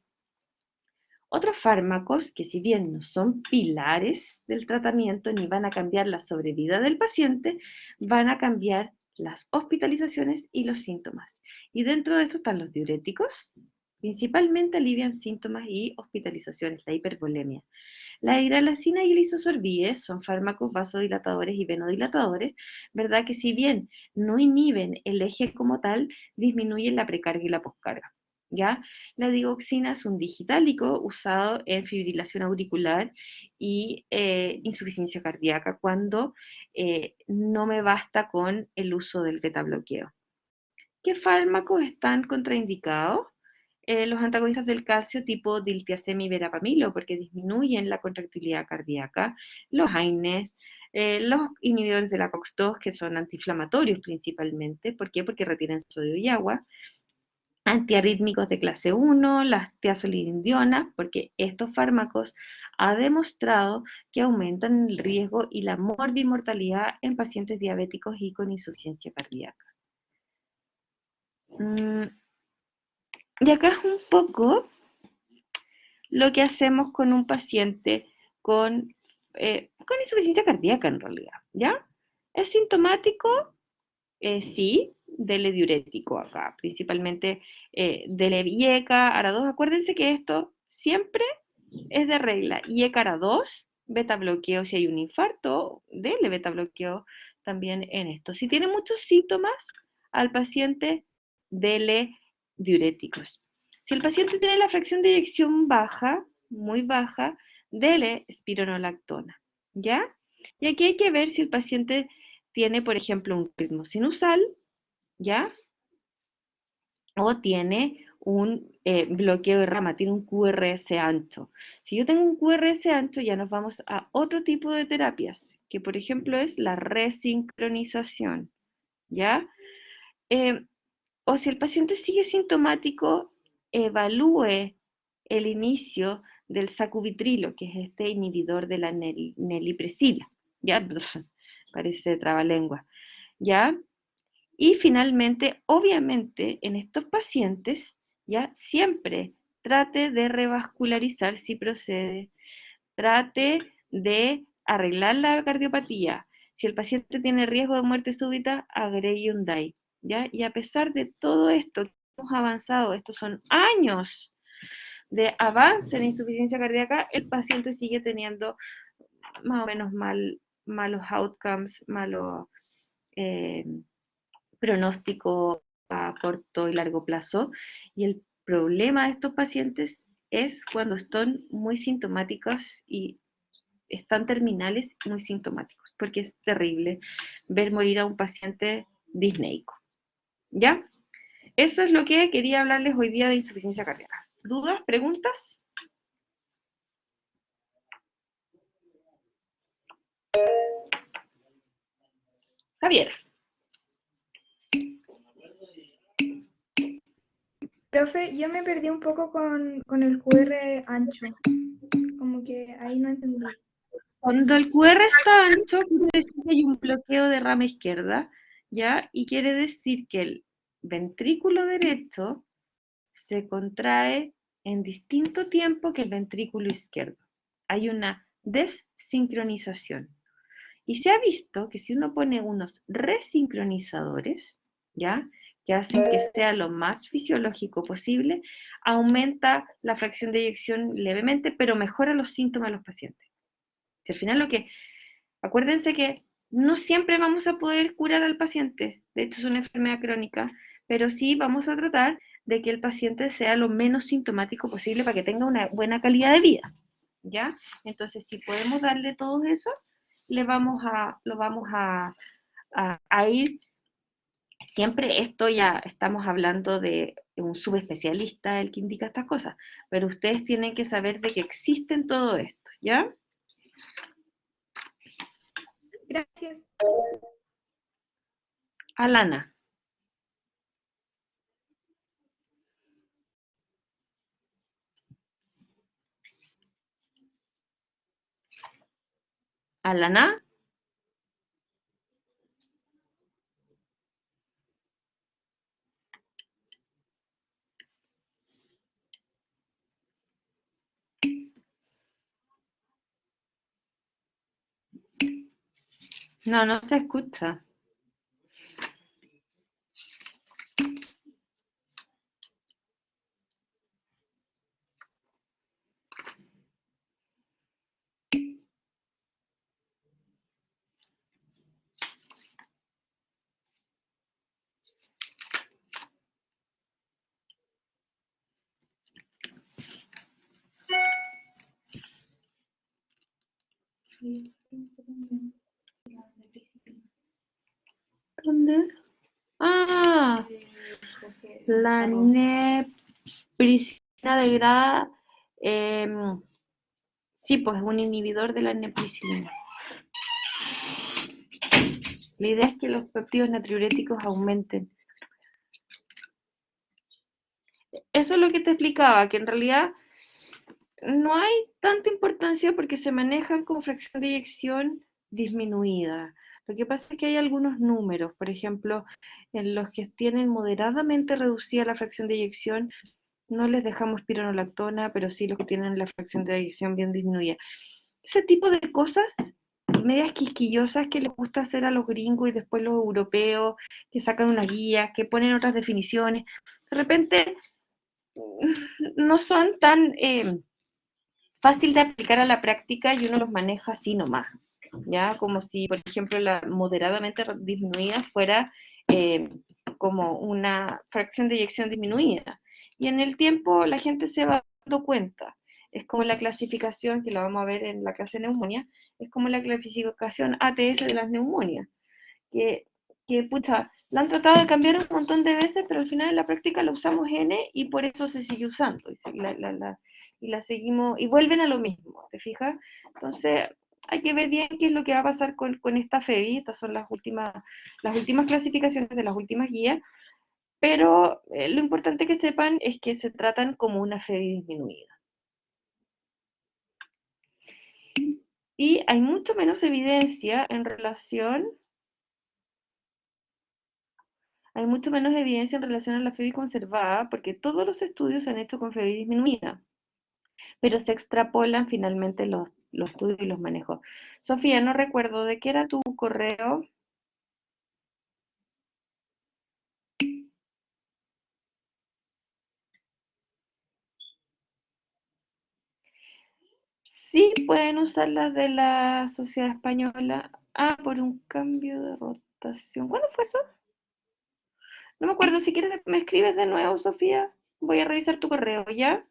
Otros fármacos que si bien no son pilares del tratamiento ni van a cambiar la sobrevida del paciente, van a cambiar las hospitalizaciones y los síntomas. Y dentro de eso están los diuréticos, principalmente alivian síntomas y hospitalizaciones, la hipervolemia. La hidralacina y el isosorbide son fármacos vasodilatadores y venodilatadores, ¿verdad? Que si bien no inhiben el eje como tal, disminuyen la precarga y la poscarga. ¿Ya? La digoxina es un digitálico usado en fibrilación auricular y insuficiencia cardíaca cuando no me basta con el uso del beta bloqueo. ¿Qué fármacos están contraindicados? Los antagonistas del calcio tipo diltiazem y verapamilo, porque disminuyen la contractilidad cardíaca, los AINES, los inhibidores de la COX-2, que son antiinflamatorios principalmente, ¿por qué? Porque retienen sodio y agua, antiarrítmicos de clase 1, las tiazolidindiona, porque estos fármacos ha demostrado que aumentan el riesgo y la morbimortalidad en pacientes diabéticos y con insuficiencia cardíaca. Y acá es un poco lo que hacemos con un paciente con insuficiencia cardíaca en realidad, ¿ya? ¿Es sintomático? Sí, dele diurético acá, principalmente dele IECA, ARA2. Acuérdense que esto siempre es de regla. IECA ARA2, beta bloqueo si hay un infarto, dele beta bloqueo también en esto. Si tiene muchos síntomas, al paciente dele diuréticos. Si el paciente tiene la fracción de eyección baja, muy baja, dele espironolactona, ¿ya? Y aquí hay que ver si el paciente tiene, por ejemplo, un ritmo sinusal, ¿ya? O tiene un bloqueo de rama, tiene un QRS ancho. Si yo tengo un QRS ancho, ya nos vamos a otro tipo de terapias, que por ejemplo es la resincronización, ¿ya? Eh, o si el paciente sigue sintomático, evalúe el inicio del sacubitrilo, que es este inhibidor de la nelipresila, ¿ya? Parece trabalengua, ¿ya? Y finalmente, obviamente, en estos pacientes, ya siempre trate de revascularizar si procede, trate de arreglar la cardiopatía. Si el paciente tiene riesgo de muerte súbita, agregue un DAI, ¿ya? Y a pesar de todo esto que hemos avanzado, estos son años de avance en insuficiencia cardíaca, el paciente sigue teniendo más o menos malos outcomes, malos eh, pronóstico a corto y largo plazo. Y el problema de estos pacientes es cuando están muy sintomáticos y están terminales muy sintomáticos, porque es terrible ver morir a un paciente disneico. ¿Ya? Eso es lo que quería hablarles hoy día de insuficiencia cardíaca. ¿Dudas? ¿Preguntas? Javier. Profe, yo me perdí un poco con el QR ancho, como que ahí no entendí. Cuando el QR está ancho, quiere decir que hay un bloqueo de rama izquierda, ¿ya? Y quiere decir que el ventrículo derecho se contrae en distinto tiempo que el ventrículo izquierdo. Hay una desincronización. Y se ha visto que si uno pone unos resincronizadores, ¿ya? Que hacen que sea lo más fisiológico posible, aumenta la fracción de eyección levemente, pero mejora los síntomas de los pacientes. Si al final acuérdense que no siempre vamos a poder curar al paciente, de hecho es una enfermedad crónica, pero sí vamos a tratar de que el paciente sea lo menos sintomático posible para que tenga una buena calidad de vida, ¿ya? Entonces, si podemos darle todo eso, lo vamos a ir, siempre esto ya estamos hablando de un subespecialista el que indica estas cosas, pero ustedes tienen que saber de que existen todo esto, ¿ya? Gracias. Alana. Alana. No, no se escucha. ¿Dónde? Ah, la nepricilina degrada. Sí, pues es un inhibidor de la nepricilina. La idea es que los péptidos natriuréticos aumenten. eso es lo que te explicaba, que en realidad no hay tanta importancia porque se manejan con fracción de eyección disminuida. Lo que pasa es que hay algunos números, por ejemplo, en los que tienen moderadamente reducida la fracción de eyección, no les dejamos pironolactona, pero sí los que tienen la fracción de eyección bien disminuida. Ese tipo de cosas medias quisquillosas que les gusta hacer a los gringos y después los europeos, que sacan una guía, que ponen otras definiciones, de repente no son tan fácil de aplicar a la práctica y uno los maneja así nomás, ¿ya? Como si, por ejemplo, la moderadamente disminuida fuera eh, como una fracción de eyección disminuida. Y en el tiempo la gente se va dando cuenta. Es como la clasificación, que la vamos a ver en la clase de neumonía, es como la clasificación ATS de las neumonias, que, que pucha, la han tratado de cambiar un montón de veces, pero al final en la práctica la usamos N y por eso se sigue usando. Y la seguimos, y vuelven a lo mismo, ¿te fijas? Entonces, hay que ver bien qué es lo que va a pasar con esta FEBI. Estas son las últimas clasificaciones de las últimas guías, pero lo importante que sepan es que se tratan como una FEBI disminuida. Y hay mucho menos evidencia en relación Hay mucho menos evidencia en relación a la FEBI conservada porque todos los estudios se han hecho con FEBI disminuida, pero se extrapolan finalmente los estudios y los manejos. Sofía, no recuerdo de qué era tu correo. Sí, pueden usar las de la Sociedad Española. Ah, por un cambio de rotación. ¿Cuándo fue eso? No me acuerdo. Si quieres, me escribes de nuevo, Sofía. Voy a revisar tu correo, ¿ya?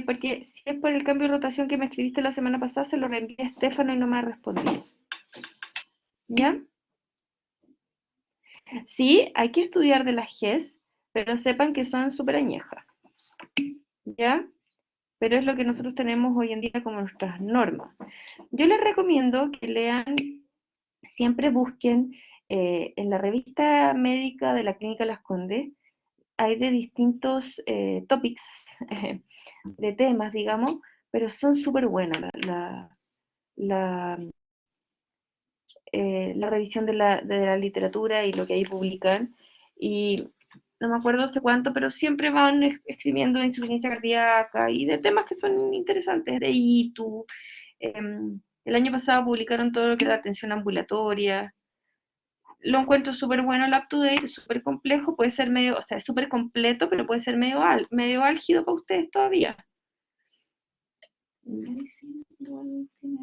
Porque si es por el cambio de rotación que me escribiste la semana pasada, se lo reenvié a Estefano y no me ha respondido. ¿Ya? Sí, hay que estudiar de las GES, pero sepan que son súper añejas, ¿ya? Pero es lo que nosotros tenemos hoy en día como nuestras normas. Yo les recomiendo que lean, siempre busquen en la revista médica de la Clínica Las Condes, hay de distintos topics, de temas, digamos, pero son súper buenas la, la revisión de la literatura y lo que ahí publican. Y no me acuerdo hace cuánto, pero siempre van escribiendo de insuficiencia cardíaca y de temas que son interesantes, de ITU. El año pasado publicaron todo lo que era atención ambulatoria. Lo encuentro súper bueno el UpToDate, súper complejo, puede ser medio, o sea, es súper completo, pero puede ser medio álgido para ustedes todavía.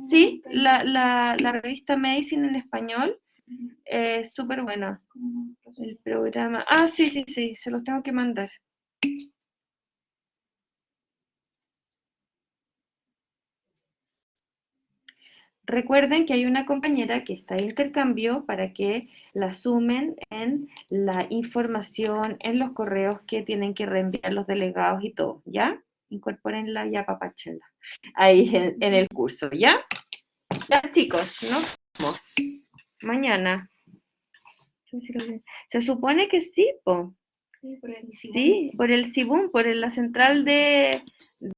Sí, la revista Medicine en español es súper buena. El programa. Ah, sí, sí, sí, se los tengo que mandar. Recuerden que hay una compañera que está de intercambio para que la sumen en la información, en los correos que tienen que reenviar los delegados y todo, ¿ya? Incorpórenla ya, papachela, ahí en el curso, ¿ya? Ya, chicos, nos vemos mañana. Se supone que sí, po. Sí, por el Cibum, por la central